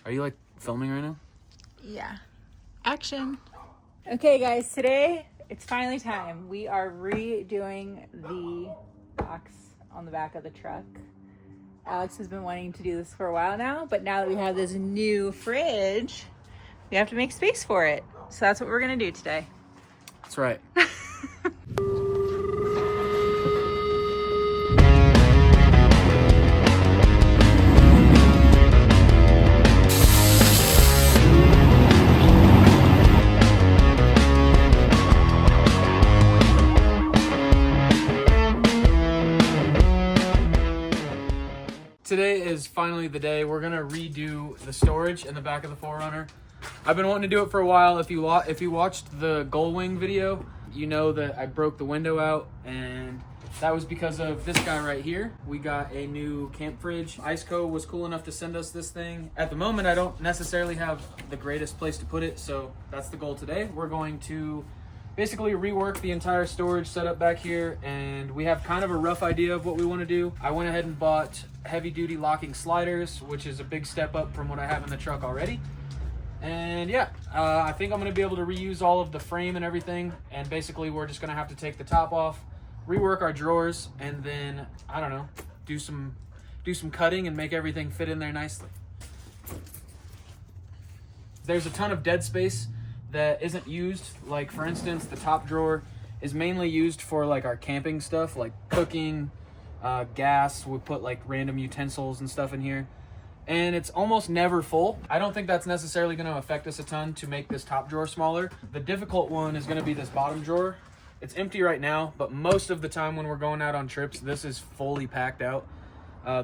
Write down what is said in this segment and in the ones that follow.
Are you like filming right now? Yeah. Action. Okay guys, today it's finally time. We are redoing the box on the back of the truck. Alex has been wanting to do this for a while now, but now that we have this new fridge, we have to make space for it. So that's what we're gonna do today. That's right. Today is finally the day. We're gonna redo the storage in the back of the 4Runner. I've been wanting to do it for a while. If you watched the Gullwing video, you know that I broke the window out, and that was because of this guy right here. We got a new camp fridge. Iceco was cool enough to send us this thing. At the moment, I don't necessarily have the greatest place to put it, so that's the goal today. We're going to basically rework the entire storage setup back here, and we have kind of a rough idea of what we want to do. I went ahead and bought heavy duty locking sliders, which is a big step up from what I have in the truck already. And yeah, I think I'm going to be able to reuse all of the frame and everything, and basically we're just going to have to take the top off, rework our drawers, and then I don't know, do some cutting and make everything fit in there nicely. There's a ton of dead space that isn't used. Like for instance, the top drawer is mainly used for like our camping stuff, like cooking, gas. We put like random utensils and stuff in here, and it's almost never full. I don't think that's necessarily going to affect us a ton to make this top drawer smaller. The difficult one is going to be this bottom drawer. It's empty right now, but most of the time when we're going out on trips, this is fully packed out.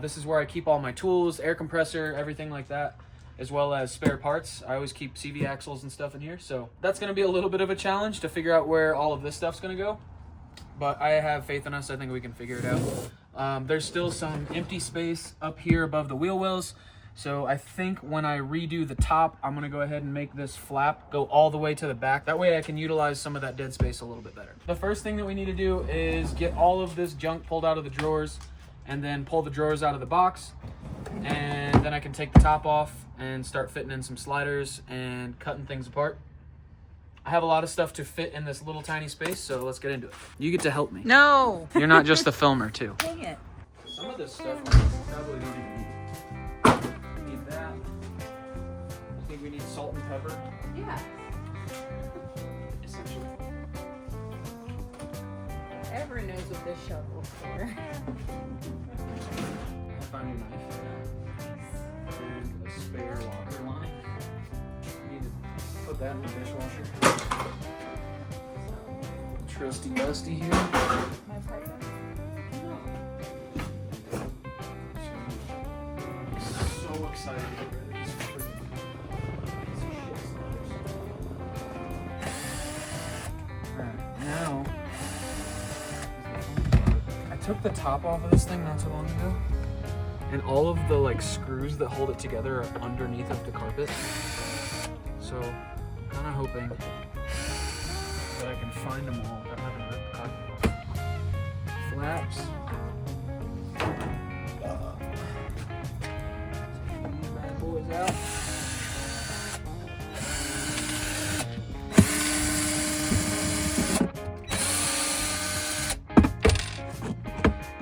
This is where I keep all my tools, air compressor, everything like that, as well as spare parts. I always keep CV axles and stuff in here. So that's going to be a little bit of a challenge to figure out where all of this stuff's going to go. But I have faith in us. I think we can figure it out. There's still some empty space up here above the wheel wells. So I think when I redo the top, I'm going to go ahead and make this flap go all the way to the back. That way I can utilize some of that dead space a little bit better. The first thing that we need to do is get all of this junk pulled out of the drawers, and then pull the drawers out of the box. And then I can take the top off and start fitting in some sliders and cutting things apart. I have a lot of stuff to fit in this little tiny space, so let's get into it. You get to help me. No! You're not just the filmer too. Dang it. Some of this stuff probably don't even need. We need that. I think we need salt and pepper. Yeah. Essentially. Everyone knows what this shovel's for. I'll find a knife. And a spare locker line. Need to put that in the dishwasher. Trusty Dusty here. My partner. So excited to get rid of these freaking piece of shit sliders. Alright, now I took the top off of this thing not so long ago, and all of the like screws that hold it together are underneath of the carpet. So I'm kind of hoping that I can find them all without having to rip the carpet off. Flaps. These bad boys out.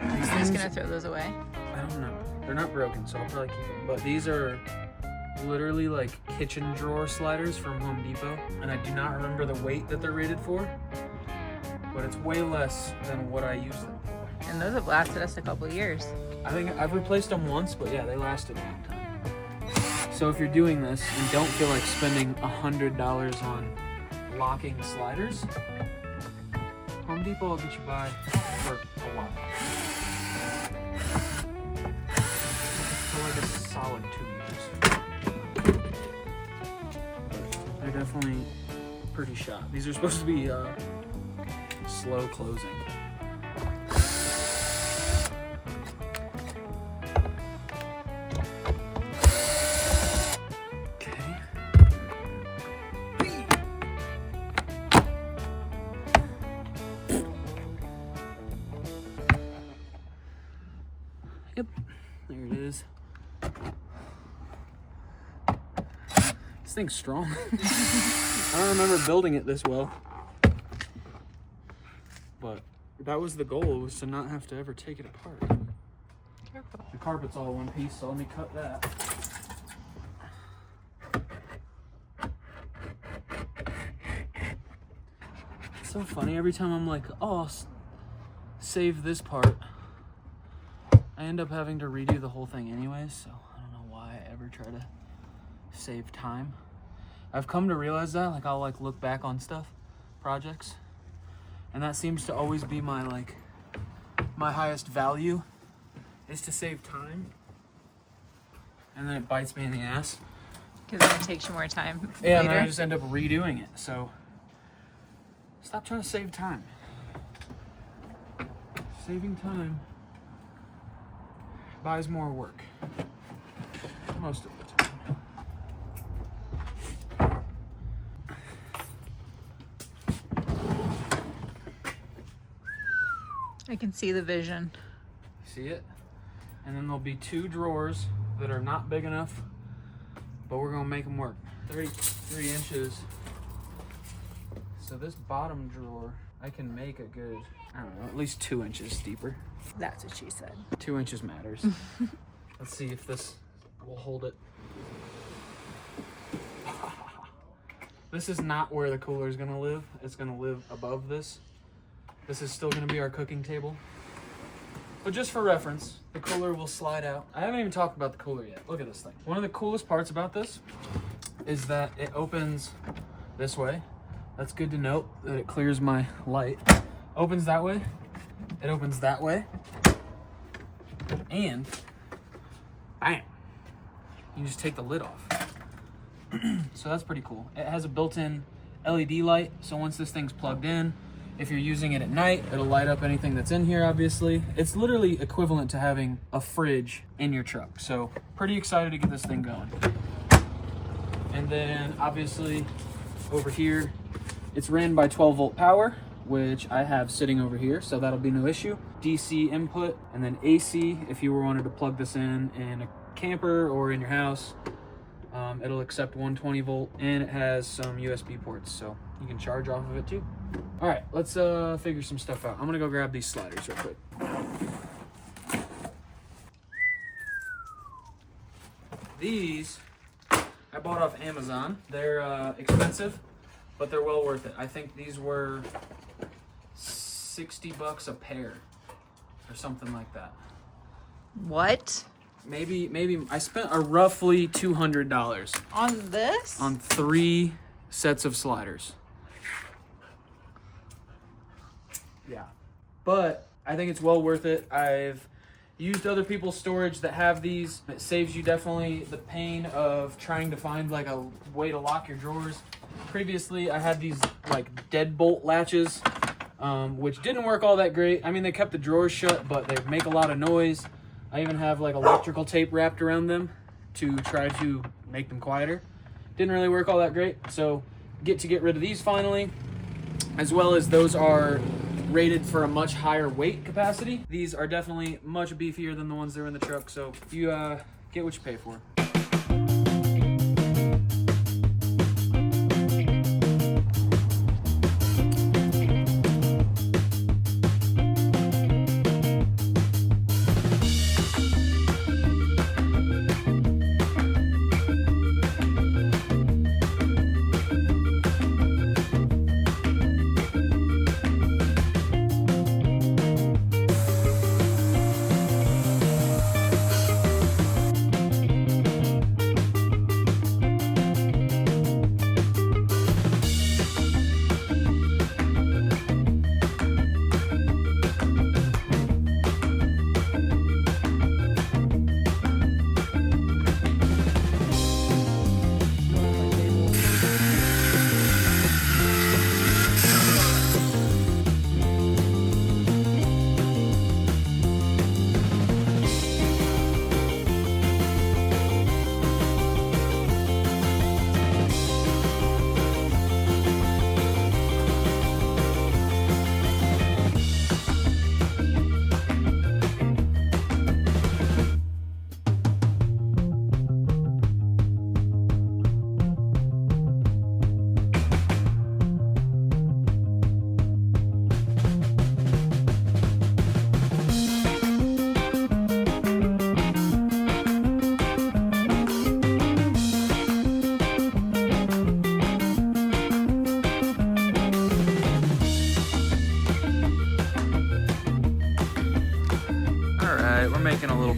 I'm just gonna throw those away. I don't know. They're not broken, so I'll probably keep them. But these are literally like kitchen drawer sliders from Home Depot, and I do not remember the weight that they're rated for, but it's way less than what I use them for. And those have lasted us a couple years. I think I've replaced them once, but yeah, they lasted a long time. So if you're doing this and don't feel like spending $100 on locking sliders, Home Depot will get you by for a while. For like a solid 2 years. They're definitely pretty shot. These are supposed to be slow closing. Yep, there it is. thing's strong. I don't remember building it this well. But that was the goal, was to not have to ever take it apart. Careful. The carpet's all one piece, so let me cut that. It's so funny, every time I'm like, oh, I'll save this part, I end up having to redo the whole thing anyways, so I don't know why I ever try to save time. I've come to realize that, like, I'll like look back on stuff, projects, and that seems to always be my like my highest value, is to save time, and then it bites me in the ass. Because then it takes you more time. Yeah, later. and then I just end up redoing it. So stop trying to save time. Saving time buys more work most of the time. I can see the vision. See it? And then there'll be 2 drawers that are not big enough, but we're gonna make them work. 33 inches. So this bottom drawer, I can make a good, I don't know, at least 2 inches deeper. That's what she said. 2 inches matters. Let's see if this will hold it. This is not where the cooler is gonna live. It's gonna live above this. This is still gonna be our cooking table. But just for reference, the cooler will slide out. I haven't even talked about the cooler yet. Look at this thing. One of the coolest parts about this is that it opens this way. That's good to note, that it clears my light. Opens that way. It opens that way. And bam, you just take the lid off. So that's pretty cool. It has a built-in LED light, so once this thing's plugged in, if you're using it at night, it'll light up anything that's in here, obviously. It's literally equivalent to having a fridge in your truck. So pretty excited to get this thing going. And then obviously over here, it's ran by 12-volt power, which I have sitting over here, so that'll be no issue. DC input, and then AC if you wanted to plug this in a camper or in your house. It'll accept 120 volt, and it has some USB ports, so you can charge off of it too. All right, let's figure some stuff out. I'm gonna go grab these sliders real quick. These I bought off Amazon. They're expensive, but they're well worth it. I think these were $60 a pair or something like that. What? Maybe I spent a roughly $200 On this? on 3 sets of sliders. Yeah, but I think it's well worth it. I've used other people's storage that have these. It saves you definitely the pain of trying to find like a way to lock your drawers. Previously, I had these like deadbolt latches, which didn't work all that great. I mean, they kept the drawers shut, but they make a lot of noise. I even have like electrical tape wrapped around them to try to make them quieter. Didn't really work all that great, so get rid of these finally, as well as those are rated for a much higher weight capacity. These are definitely much beefier than the ones that are in the truck, so you get what you pay for.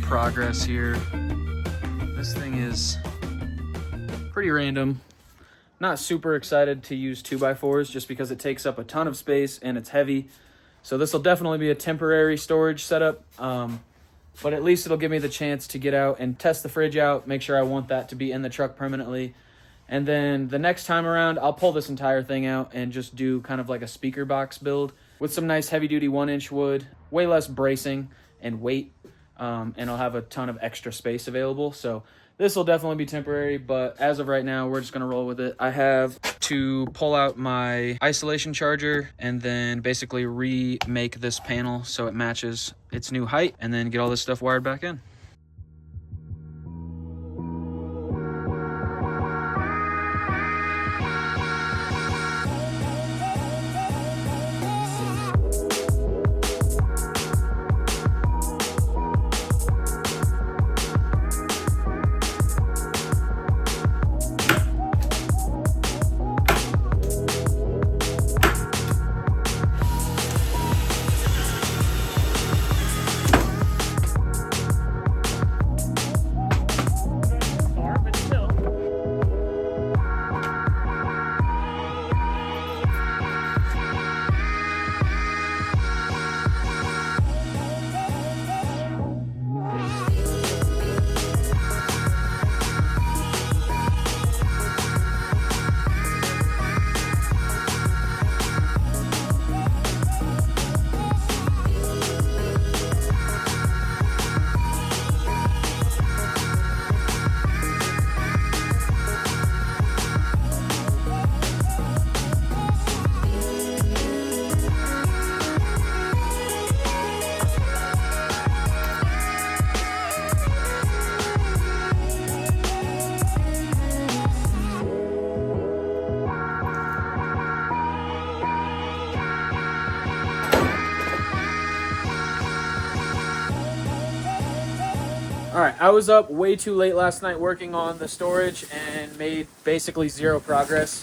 progress here. This thing is pretty random. Not super excited to use 2x4s just because it takes up a ton of space and it's heavy. So this will definitely be a temporary storage setup. But at least it'll give me the chance to get out and test the fridge out, make sure I want that to be in the truck permanently. And then the next time around, I'll pull this entire thing out and just do kind of like a speaker box build with some nice heavy-duty 1-inch wood, way less bracing and weight, and I'll have a ton of extra space available. So this will definitely be temporary, but as of right now, we're just going to roll with it. I have to pull out my isolation charger and then basically remake this panel so it matches its new height, and then get all this stuff wired back in. All right, I was up way too late last night working on the storage and made basically zero progress.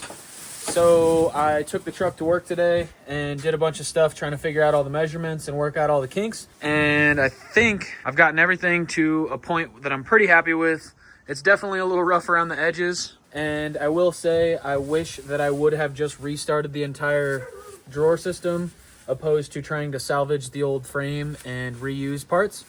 So I took the truck to work today and did a bunch of stuff trying to figure out all the measurements and work out all the kinks. And I think I've gotten everything to a point that I'm pretty happy with. It's definitely a little rough around the edges. And I will say I wish that I would have just restarted the entire drawer system opposed to trying to salvage the old frame and reuse parts.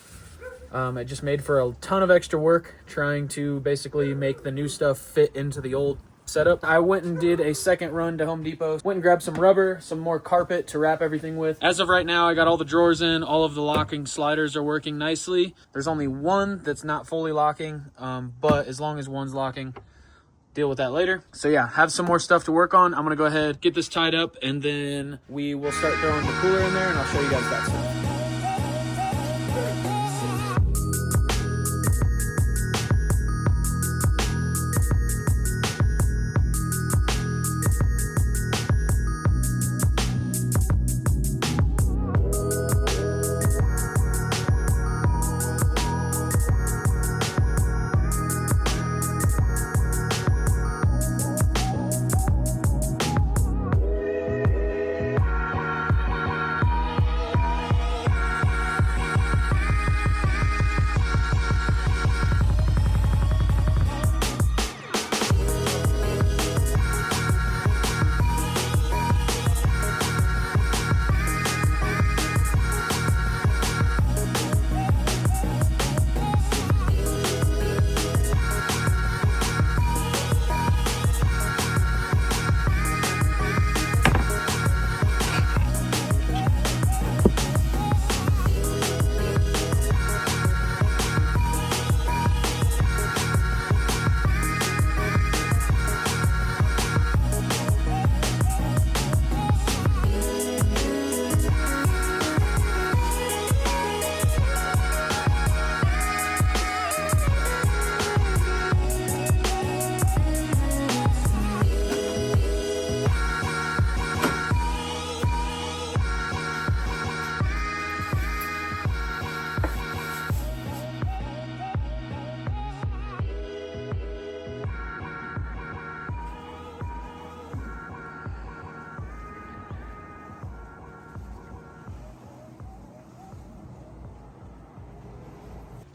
It just made for a ton of extra work trying to basically make the new stuff fit into the old setup. I went and did a second run to Home Depot. Went and grabbed some rubber, some more carpet to wrap everything with. As of right now, I got all the drawers in. All of the locking sliders are working nicely. There's only one that's not fully locking, but as long as one's locking, deal with that later. So yeah, have some more stuff to work on. I'm gonna go ahead, get this tied up, and then we will start throwing the cooler in there, and I'll show you guys that stuff.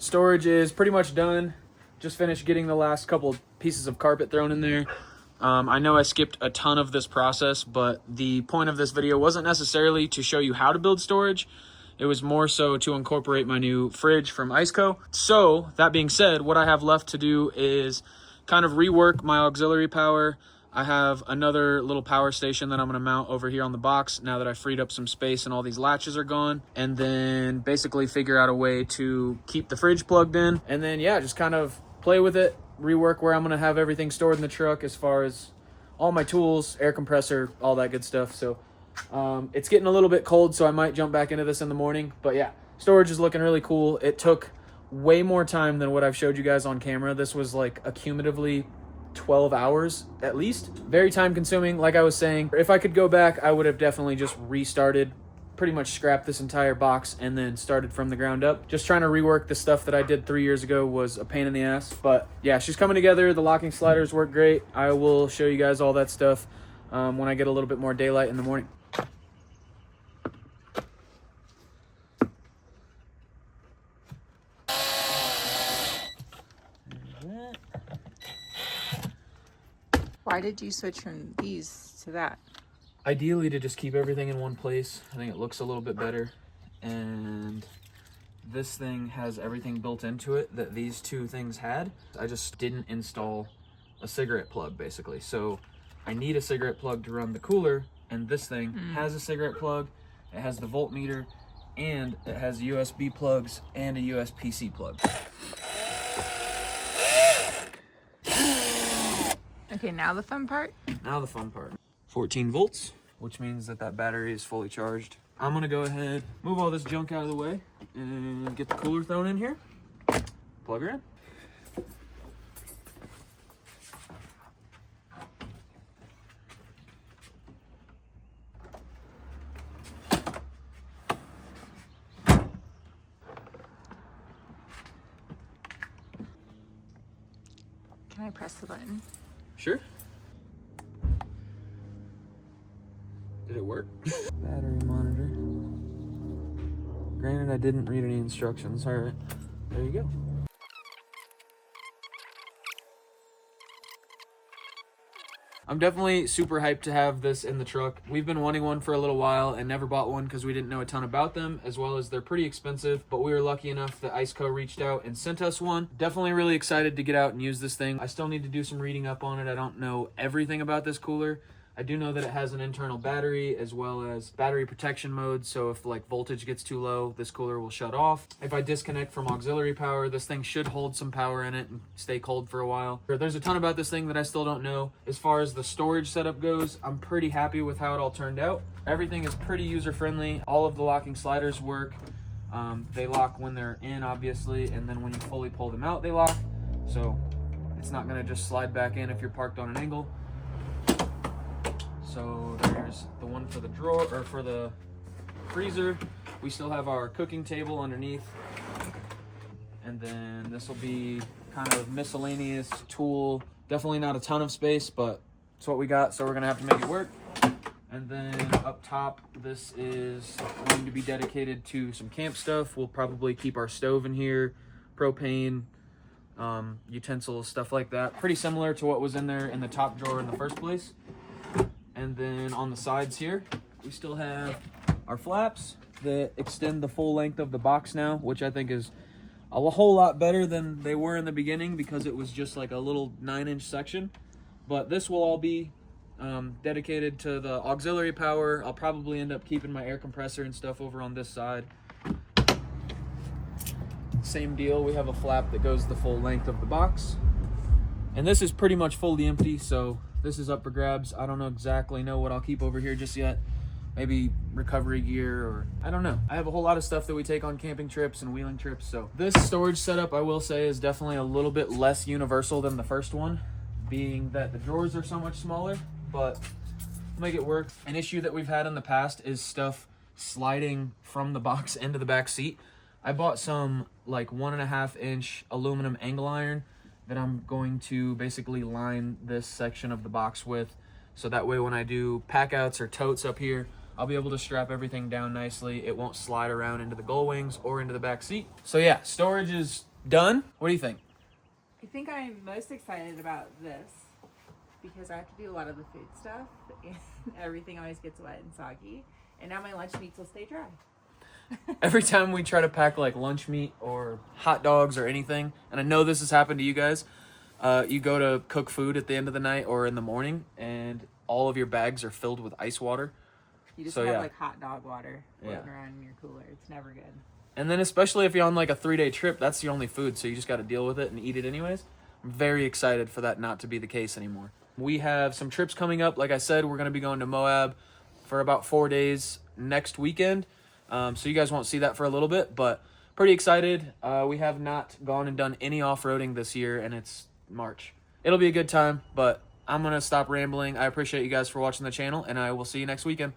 storage is pretty much done. Just finished getting the last couple pieces of carpet thrown in there. I know I skipped a ton of this process, but the point of this video wasn't necessarily to show you how to build storage. It was more so to incorporate my new fridge from Iceco. So that being said, what I have left to do is kind of rework my auxiliary power. I have another little power station that I'm going to mount over here on the box now that I freed up some space and all these latches are gone. And then basically figure out a way to keep the fridge plugged in. And then, yeah, just kind of play with it, rework where I'm going to have everything stored in the truck as far as all my tools, air compressor, all that good stuff. So it's getting a little bit cold, so I might jump back into this in the morning. But yeah, storage is looking really cool. It took way more time than what I've showed you guys on camera. This was like accumulatively 12 hours at least. Very time consuming. Like I was saying, if I could go back, I would have definitely just restarted, pretty much scrapped this entire box and then started from the ground up. Just trying to rework the stuff that I did 3 years ago was a pain in the ass. But yeah, she's coming together. The locking sliders work great. I will show you guys all that stuff when I get a little bit more daylight in the morning. Why did you switch from these to that? Ideally to just keep everything in one place. I think it looks a little bit better. And this thing has everything built into it that these two things had. I just didn't install a cigarette plug basically. So I need a cigarette plug to run the cooler, and this thing has a cigarette plug. It has the voltmeter, and it has USB plugs and a USB-C plug. Okay, now the fun part? Now the fun part. 14 volts, which means that that battery is fully charged. I'm gonna go ahead, move all this junk out of the way, and get the cooler thrown in here. Plug her in. Can I press the button? Sure. Did it work? Battery monitor. Granted, I didn't read any instructions. All right, there you go. I'm definitely super hyped to have this in the truck. We've been wanting one for a little while and never bought one because we didn't know a ton about them, as well as they're pretty expensive, but we were lucky enough that Iceco reached out and sent us one. Definitely really excited to get out and use this thing. I still need to do some reading up on it. I don't know everything about this cooler. I do know that it has an internal battery as well as battery protection mode, so if like voltage gets too low, this cooler will shut off. If I disconnect from auxiliary power, this thing should hold some power in it and stay cold for a while. There's a ton about this thing that I still don't know. As far as the storage setup goes, I'm pretty happy with how it all turned out. Everything is pretty user-friendly. All of the locking sliders work. They lock when they're in, obviously, and then when you fully pull them out, they lock. So it's not gonna just slide back in if you're parked on an angle. So there's the one for the drawer, or for the freezer. We still have our cooking table underneath. And then this will be kind of miscellaneous tool. Definitely not a ton of space, but it's what we got, so we're gonna have to make it work. And then up top, this is going to be dedicated to some camp stuff. We'll probably keep our stove in here, propane, utensils, stuff like that. Pretty similar to what was in there in the top drawer in the first place. And then on the sides here, we still have our flaps that extend the full length of the box now, which I think is a whole lot better than they were in the beginning because it was just like a little 9-inch section. But this will all be dedicated to the auxiliary power. I'll probably end up keeping my air compressor and stuff over on this side. Same deal, we have a flap that goes the full length of the box. And this is pretty much fully empty, so this is up for grabs. I don't exactly know what I'll keep over here just yet. Maybe recovery gear, or I don't know. I have a whole lot of stuff that we take on camping trips and wheeling trips. So this storage setup, I will say, is definitely a little bit less universal than the first one, being that the drawers are so much smaller, but we'll make it work. An issue that we've had in the past is stuff sliding from the box into the back seat. I bought some like 1.5-inch aluminum angle iron that I'm going to basically line this section of the box with, so that way when I do pack outs or totes up here, I'll be able to strap everything down nicely. It won't slide around into the gull wings or into the back seat. So yeah, storage is Done? What do you think? I think I'm most excited about this because I have to do a lot of the food stuff and everything always gets wet and soggy. And now my lunch meats will stay dry. Every time we try to pack like lunch meat or hot dogs or anything, and I know this has happened to you guys, you go to cook food at the end of the night or in the morning and all of your bags are filled with ice water. You just have like hot dog water floating around in your cooler. It's never good. And then especially if you're on like a 3-day trip, that's the only food, so you just got to deal with it and eat it anyways. I'm very excited for that not to be the case anymore. We have some trips coming up. Like I said, we're going to be going to Moab for about 4 days next weekend. So you guys won't see that for a little bit, but pretty excited. We have not gone and done any off-roading this year, and it's March. It'll be a good time, but I'm going to stop rambling. I appreciate you guys for watching the channel, and I will see you next weekend.